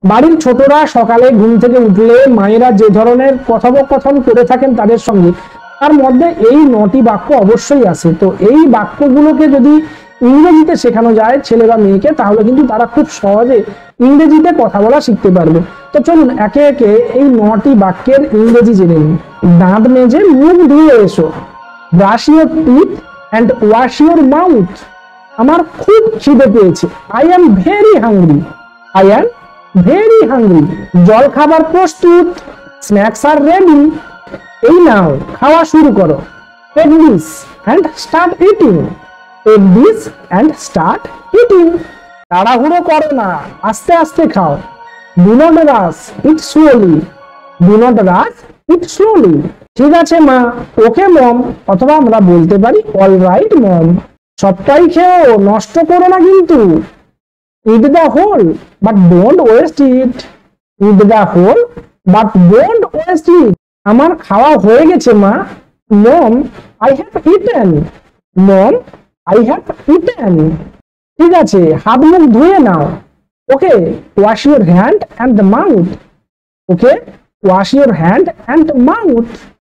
বাড়ির ছোটরা সকালে ঘুম থেকে উঠলে মায়েরা যে ধরনের কথোপকথন করে থাকেন তাদের সঙ্গে, তার মধ্যে এই 9টি বাক্য অবশ্যই আছে। তো এই বাক্যগুলোকে যদি ইংরেজিতে শেখানো যায় ছেলে বা মেয়েকে, তাহলে কিন্তু তারা খুব সহজে ইংরেজিতে কথা বলা শিখতে পারবে। তো চলুন একে একে এই 9টি বাক্যের ইংরেজি জেনে নিন। দাঁত মেজে মুখ ধুয়ে এসো। Brush your teeth and wash your mouth. আমার খুব খিদে পেয়েছে। I am very hungry. I am very hungry. জল খাবার প্রস্তুত। Snacks are ready. এই নাও খাওয়া শুরু করো। Take this and start eating. Take this and start eating. তাড়াহুড়ো করো না, আস্তে আস্তে খাও। Do not rush, eat slowly. Do not rush, eat slowly. ঠিক আছে মা, ওকে মম, অথবা আমরা বলতে পারি অল রাইট মম। সবটাই খেও, নষ্ট করো না কিন্তু। Eat the whole but don't waste it. Eat the whole but don't waste it. আমার খাওয়া হয়ে গেছে মা। Mom, I have eaten. Mom, I have eaten. ঠিক আছে, হাত মুখ ধুয়ে নাও। Okay, wash your hand and mouth. Okay, wash your hand and mouth.